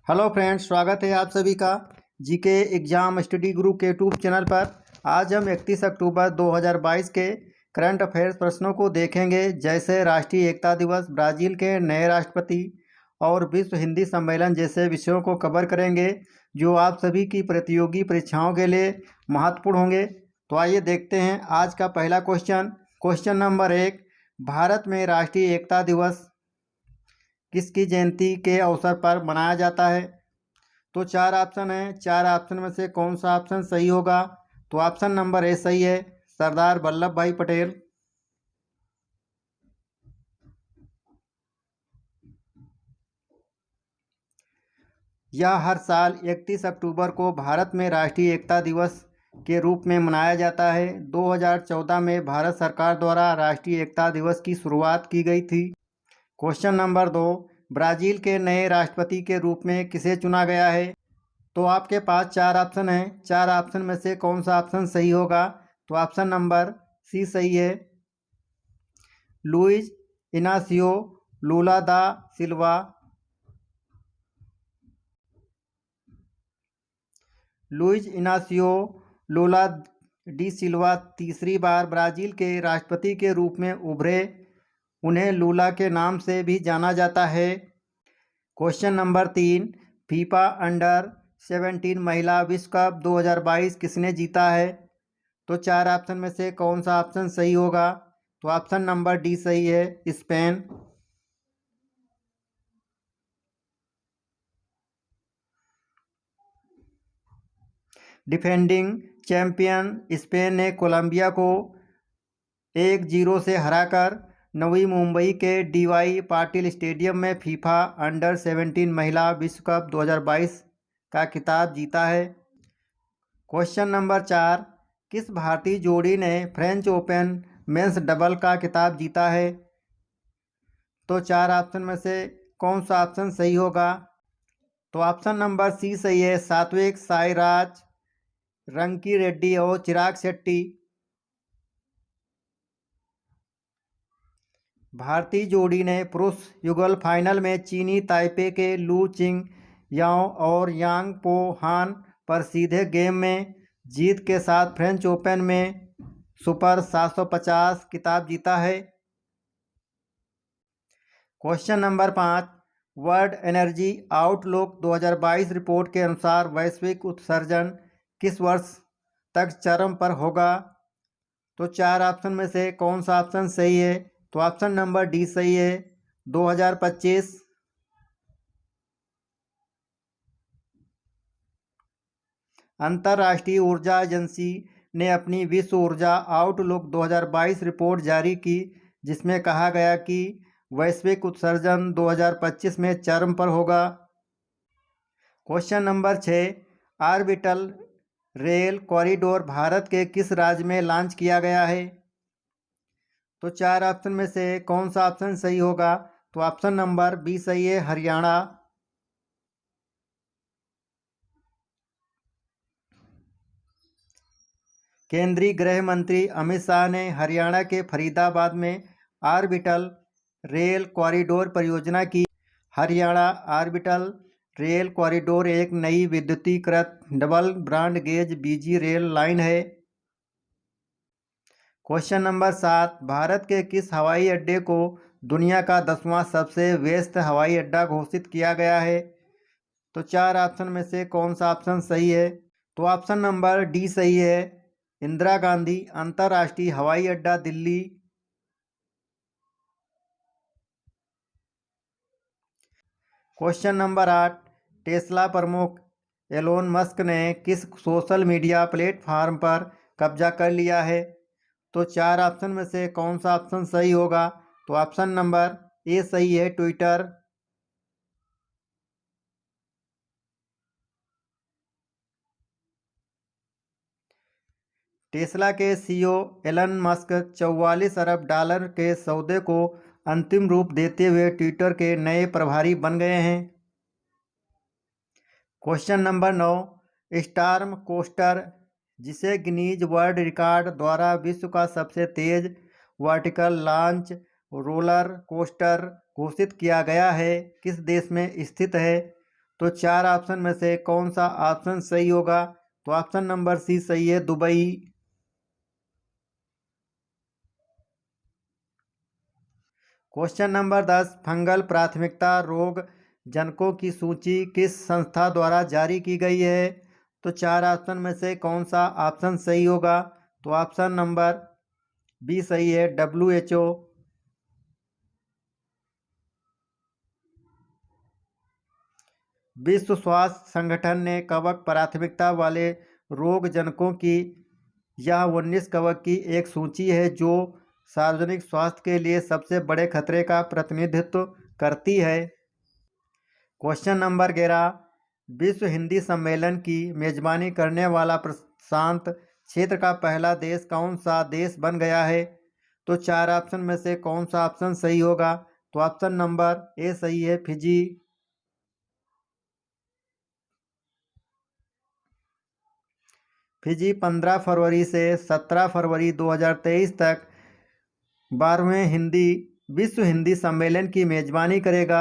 Hello friends, स्वागत है आप सभी का जीके एग्जाम स्टडी गुरु के यूट्यूब चैनल पर। आज हम 31 अक्टूबर 2022 के करंट अफेयर्स प्रश्नों को देखेंगे, जैसे राष्ट्रीय एकता दिवस, ब्राज़ील के नए राष्ट्रपति और विश्व हिंदी सम्मेलन जैसे विषयों को कवर करेंगे, जो आप सभी की प्रतियोगी परीक्षाओं के लिए महत्वपूर्ण होंगे। तो आइए देखते हैं आज का पहला क्वेश्चन नंबर 1। भारत में राष्ट्रीय एकता दिवस किसकी जयंती के अवसर पर मनाया जाता है? तो चार ऑप्शन हैं। चार ऑप्शन में से कौन सा ऑप्शन सही होगा? तो ऑप्शन नंबर ए सही है, सरदार वल्लभ भाई पटेल। यह हर साल 31 अक्टूबर को भारत में राष्ट्रीय एकता दिवस के रूप में मनाया जाता है। 2014 में भारत सरकार द्वारा राष्ट्रीय एकता दिवस की शुरुआत की गई थी। Question number 2। ब्राज़ील के नए राष्ट्रपति के रूप में किसे चुना गया है? तो आपके पास चार ऑप्शन हैं। चार ऑप्शन में से कौन सा ऑप्शन सही होगा? तो ऑप्शन नंबर सी सही है, लुइज इनासियो लूला दा सिल्वा। लुइज इनासियो लूला डी सिल्वा तीसरी बार ब्राज़ील के राष्ट्रपति के रूप में उभरे। उन्हें लूला के नाम से भी जाना जाता है। Question number 3। फीफा अंडर-17 महिला विश्व कप 2022 किसने जीता है? तो चार ऑप्शन में से कौन सा ऑप्शन सही होगा? तो ऑप्शन नंबर डी सही है, स्पेन। डिफेंडिंग चैंपियन स्पेन ने कोलंबिया को 1-0 से हराकर नवी मुंबई के डीवाई पाटिल स्टेडियम में फीफा अंडर-17 महिला विश्व कप 2022 का खिताब जीता है। Question number 4। किस भारतीय जोड़ी ने फ्रेंच ओपन मेंस डबल का खिताब जीता है? तो चार ऑप्शन में से कौन सा ऑप्शन सही होगा? तो ऑप्शन नंबर सी सही है, सात्विक साईराज रंकी रेड्डी और चिराग शेट्टी। भारतीय जोड़ी ने पुरुष युगल फाइनल में चीनी ताइपे के लू चिंग याओ और यांग पो हान पर सीधे गेम में जीत के साथ फ्रेंच ओपन में सुपर 750 खिताब जीता है। Question number 5। World energy outlook 2022 report के अनुसार वैश्विक उत्सर्जन किस वर्ष तक चरम पर होगा? तो चार ऑप्शन में से कौन सा ऑप्शन सही है? तो ऑप्शन नंबर डी सही है, 2025। अंतर्राष्ट्रीय ऊर्जा एजेंसी ने अपनी विश्व ऊर्जा आउटलुक 2022 रिपोर्ट जारी की, जिसमें कहा गया कि वैश्विक उत्सर्जन 2025 में चरम पर होगा। Question number 6। Orbital rail corridor Bharat के किस राज्य में लॉन्च किया गया है? तो चार ऑप्शन में से कौन सा ऑप्शन सही होगा? तो ऑप्शन नंबर बी सही है, हरियाणा। केंद्रीय गृह मंत्री अमित शाह ने हरियाणा के फरीदाबाद में ऑर्बिटल रेल कॉरिडोर परियोजना की। हरियाणा ऑर्बिटल रेल कॉरिडोर एक नई विद्युतीकृत डबल ब्रॉड गेज बीजी रेल लाइन है। Question number 7। भारत के किस हवाई अड्डे को दुनिया का 10वां सबसे व्यस्त हवाई अड्डा घोषित किया गया है? तो चार ऑप्शन में से कौन सा ऑप्शन सही है? तो ऑप्शन नंबर डी सही है, इंदिरा गांधी अंतर्राष्ट्रीय हवाई अड्डा, दिल्ली। Question number 8। टेस्ला प्रमुख एलोन मस्क ने किस सोशल मीडिया प्लेटफॉर्म पर कब्जा कर लिया है? तो चार ऑप्शन में से कौन सा ऑप्शन सही होगा? तो ऑप्शन नंबर ए सही है, ट्विटर। टेस्ला के सीईओ एलन मस्क 44 अरब डॉलर के सौदे को अंतिम रूप देते हुए ट्विटर के नए प्रभारी बन गए हैं। Question number 9। स्टॉर्म कोस्टर, जिसे गिनीज वर्ल्ड रिकॉर्ड द्वारा विश्व का सबसे तेज वर्टिकल लॉन्च रोलर कोस्टर घोषित किया गया है, किस देश में स्थित है? तो चार ऑप्शन में से कौन सा ऑप्शन सही होगा? तो ऑप्शन नंबर सी सही है, दुबई। क्वेश्चन नंबर 10, फंगल प्राथमिकता रोग जनकों की सूची किस संस्था द्वारा जारी की गई है? तो चार ऑप्शन में से कौन सा ऑप्शन सही होगा? तो ऑप्शन नंबर बी सही है, WHO। विश्व स्वास्थ्य संगठन ने कवक प्राथमिकता वाले रोग जनकों की यह 19 कवक की एक सूची है जो सार्वजनिक स्वास्थ्य के लिए सबसे बड़े खतरे का प्रतिनिधित्व करती है। क्वेश्चन नंबर 11, विश्व हिंदी सम्मेलन की मेजबानी करने वाला प्रशांत क्षेत्र का पहला देश कौन सा देश बन गया है? तो चार ऑप्शन में से कौन सा ऑप्शन सही होगा? तो ऑप्शन नंबर ए सही है, फिजी। फिजी 15 फरवरी से 17 फरवरी 2023 तक 12वें विश्व हिंदी सम्मेलन की मेजबानी करेगा।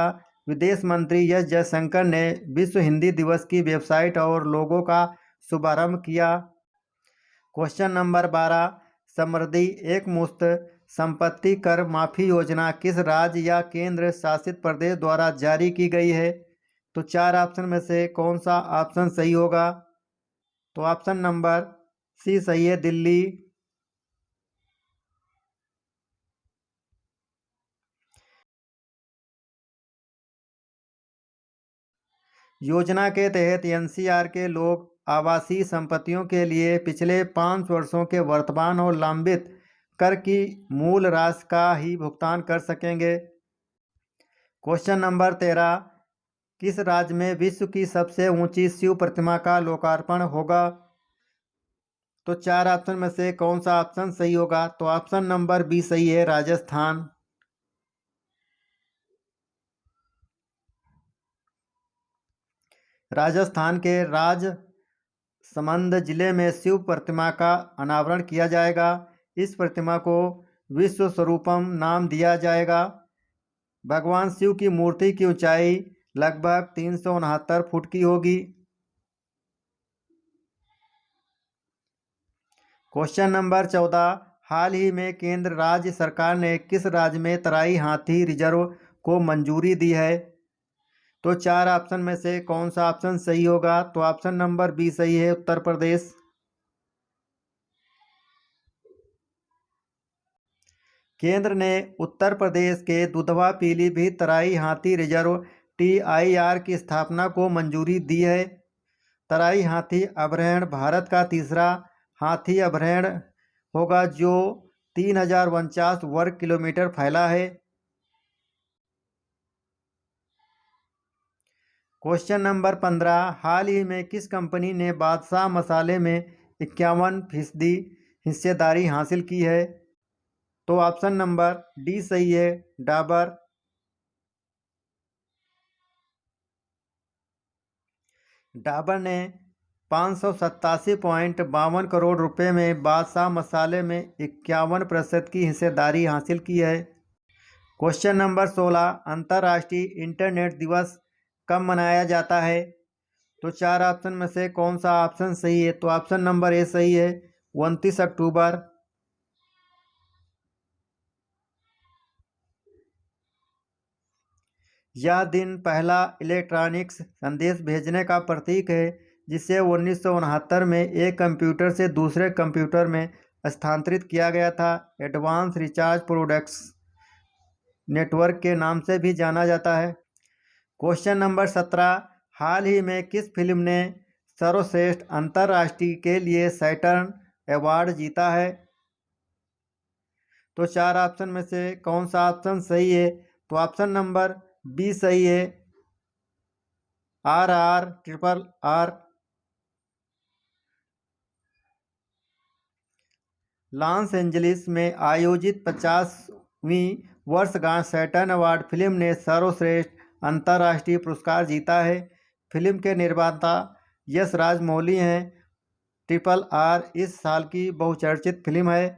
विदेश मंत्री एस जयशंकर ने विश्व हिंदी दिवस की वेबसाइट और लोगो का शुभारंभ किया। क्वेश्चन नंबर 12, समृद्धि एकमुश्त संपत्ति कर माफी योजना किस राज्य या केंद्र शासित प्रदेश द्वारा जारी की गई है? तो चार ऑप्शन में से कौन सा ऑप्शन सही होगा? तो ऑप्शन नंबर सी सही है, दिल्ली। योजना के तहत एनसीआर के लोग आवासीय संपत्तियों के लिए पिछले 5 वर्षों के वर्तमान और लंबित कर की मूल राशि का ही भुगतान कर सकेंगे। क्वेश्चन नंबर 13, किस राज्य में विश्व की सबसे ऊंची शिव प्रतिमा का लोकार्पण होगा? तो चार ऑप्शन में से कौन सा ऑप्शन सही होगा? तो ऑप्शन नंबर बी सही है, राजस्थान। राजस्थान के राजसमंद जिले में शिव प्रतिमा का अनावरण किया जाएगा। इस प्रतिमा को विश्व स्वरूपम नाम दिया जाएगा। भगवान शिव की मूर्ति की ऊंचाई लगभग 369 फुट की होगी। क्वेश्चन नंबर 14, हाल ही में केंद्र राज्य सरकार ने किस राज्य में तराई हाथी रिजर्व को मंजूरी दी है? तो चार ऑप्शन में से कौन सा ऑप्शन सही होगा? तो ऑप्शन नंबर बी सही है, उत्तर प्रदेश। केंद्र ने उत्तर प्रदेश के दुधवा पीलीभीत तराई हाथी रिजर्व TIR की स्थापना को मंजूरी दी है। तराई हाथी अभयारण्य भारत का तीसरा हाथी अभयारण्य होगा जो 3049 वर्ग किलोमीटर फैला है। क्वेश्चन नंबर 15, हाल ही में किस कंपनी ने बादशाह मसाले में 51% हिस्सेदारी हासिल की है? तो ऑप्शन नंबर डी सही है, डाबर। डाबर ने 587.52 करोड़ रुपए में बादशाह मसाले में 51% की हिस्सेदारी हासिल की है। क्वेश्चन नंबर 16, अंतर्राष्ट्रीय इंटरनेट दिवस कब मनाया जाता है? तो चार ऑप्शन में से कौन सा ऑप्शन सही है? तो ऑप्शन नंबर ए सही है, 29 अक्टूबर। यह दिन पहला इलेक्ट्रॉनिक्स संदेश भेजने का प्रतीक है जिसे 1969 में एक कंप्यूटर से दूसरे कंप्यूटर में स्थानांतरित किया गया था। एडवांस रिचार्ज प्रोडक्ट्स नेटवर्क के नाम से भी जाना जाता है। क्वेश्चन नंबर 17, हाल ही में किस फिल्म ने सर्वश्रेष्ठ अंतर्राष्ट्रीय के लिए सैटर्न अवार्ड जीता है? तो चार ऑप्शन में से कौन सा ऑप्शन सही है? तो ऑप्शन नंबर बी सही है, RRR। लॉस एंजलिस में आयोजित 50वीं वर्षगांठ सैटर्न अवार्ड फिल्म ने सर्वश्रेष्ठ अंतर्राष्ट्रीय पुरस्कार जीता है। फिल्म के निर्माता यश राजमौली हैं। RRR इस साल की बहुचर्चित फिल्म है।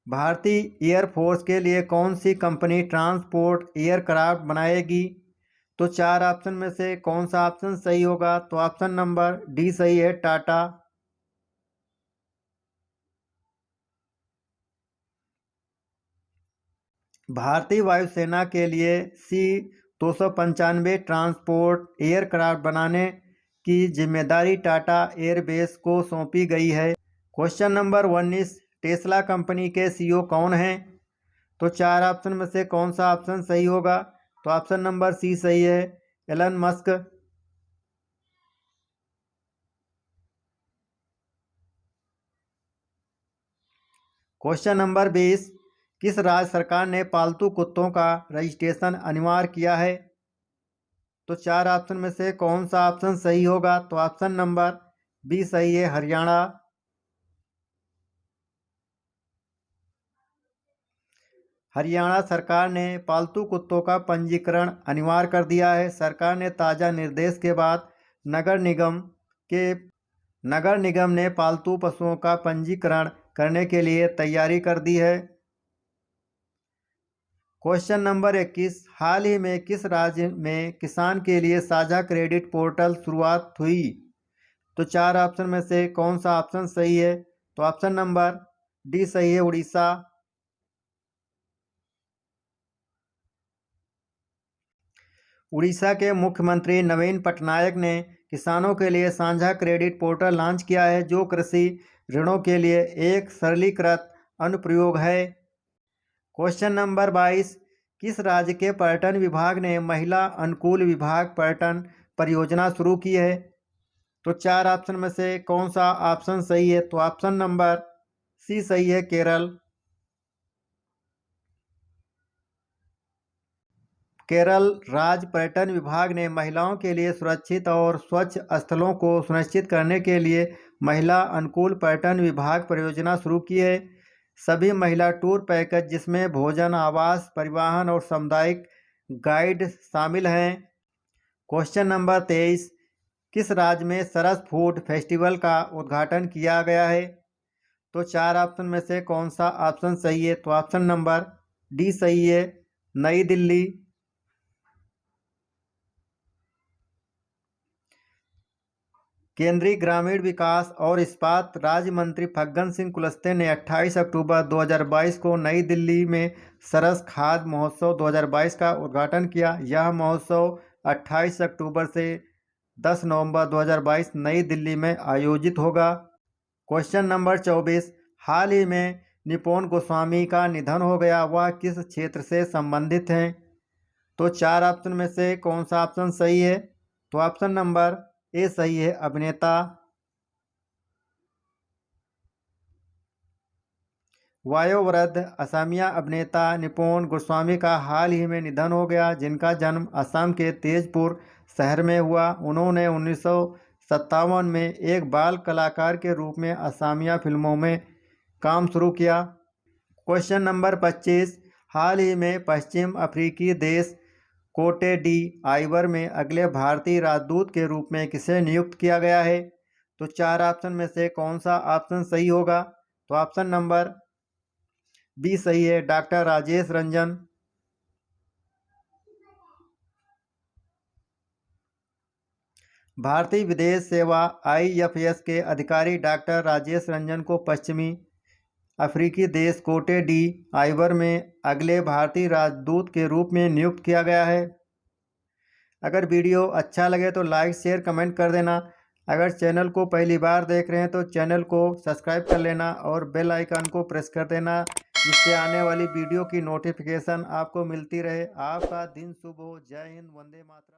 भारतीय एयरफोर्स के लिए कौन सी कंपनी ट्रांसपोर्ट एयरक्राफ्ट बनाएगी? तो चार ऑप्शन में से कौन सा ऑप्शन सही होगा? तो ऑप्शन नंबर डी सही है, टाटा। भारतीय वायुसेना के लिए C-295 ट्रांसपोर्ट एयरक्राफ्ट बनाने की जिम्मेदारी टाटा एयरबेस को सौंपी गई है। क्वेश्चन नंबर 19, टेस्ला कंपनी के CEO कौन हैं? तो चार ऑप्शन में से कौन सा ऑप्शन सही होगा? तो ऑप्शन नंबर सी सही है, एलन मस्क। क्वेश्चन नंबर 20, किस राज्य सरकार ने पालतू कुत्तों का रजिस्ट्रेशन अनिवार्य किया है? तो चार ऑप्शन में से कौन सा ऑप्शन सही होगा? तो ऑप्शन नंबर बी सही है, हरियाणा। हरियाणा सरकार ने पालतू कुत्तों का पंजीकरण अनिवार्य कर दिया है। सरकार ने ताज़ा निर्देश के बाद नगर निगम के नगर निगम ने पालतू पशुओं का पंजीकरण करने के लिए तैयारी कर दी है। क्वेश्चन नंबर 21, हाल ही में किस राज्य में किसान के लिए साझा क्रेडिट पोर्टल शुरुआत हुई? तो चार ऑप्शन में से कौन सा ऑप्शन सही है? तो ऑप्शन नंबर डी सही है, उड़ीसा। उड़ीसा के मुख्यमंत्री नवीन पटनायक ने किसानों के लिए साझा क्रेडिट पोर्टल लॉन्च किया है, जो कृषि ऋणों के लिए एक सरलीकृत अनुप्रयोग है। क्वेश्चन नंबर 22, किस राज्य के पर्यटन विभाग ने महिला अनुकूल विभाग पर्यटन परियोजना शुरू की है? तो चार ऑप्शन में से कौन सा ऑप्शन सही है? तो ऑप्शन नंबर सी सही है, केरल। केरल राज्य पर्यटन विभाग ने महिलाओं के लिए सुरक्षित और स्वच्छ स्थलों को सुनिश्चित करने के लिए महिला अनुकूल पर्यटन विभाग परियोजना शुरू की है। सभी महिला टूर पैकेज जिसमें भोजन, आवास, परिवहन और सामुदायिक गाइड शामिल हैं। क्वेश्चन नंबर 23, किस राज्य में सरस फूड फेस्टिवल का उद्घाटन किया गया है? तो चार ऑप्शन में से कौन सा ऑप्शन सही है? तो ऑप्शन नंबर डी सही है, नई दिल्ली। केंद्रीय ग्रामीण विकास और इस्पात राज्य मंत्री फग्गन सिंह कुलस्ते ने 28 अक्टूबर 2022 को नई दिल्ली में सरस खाद्य महोत्सव 2022 का उद्घाटन किया। यह महोत्सव 28 अक्टूबर से 10 नवंबर 2022 नई दिल्ली में आयोजित होगा। क्वेश्चन नंबर 24, हाल ही में निपोन गोस्वामी का निधन हो गया, वह किस क्षेत्र से संबंधित हैं? तो चार ऑप्शन में से कौन सा ऑप्शन सही है? तो ऑप्शन नंबर ए सही है, अभिनेता। वयोवृद्ध असमिया अभिनेता निपोन गोस्वामी का हाल ही में निधन हो गया, जिनका जन्म असम के तेजपुर शहर में हुआ। उन्होंने 1957 में एक बाल कलाकार के रूप में असमिया फिल्मों में काम शुरू किया। क्वेश्चन नंबर 25, हाल ही में पश्चिम अफ्रीकी देश कोटे डी आइवर में अगले भारतीय राजदूत के रूप में किसे नियुक्त किया गया है? तो चार ऑप्शन में से कौन सा ऑप्शन सही होगा? तो ऑप्शन नंबर बी सही है, डॉक्टर राजेश रंजन। भारतीय विदेश सेवा IFS के अधिकारी डॉक्टर राजेश रंजन को पश्चिमी अफ्रीकी देश कोटे डी आइवर में अगले भारतीय राजदूत के रूप में नियुक्त किया गया है। अगर वीडियो अच्छा लगे तो लाइक, शेयर, कमेंट कर देना। अगर चैनल को पहली बार देख रहे हैं तो चैनल को सब्सक्राइब कर लेना और बेल आइकन को प्रेस कर देना, जिससे आने वाली वीडियो की नोटिफिकेशन आपको मिलती रहे। आपका दिन शुभ हो। जय हिंद, वंदे मातरम।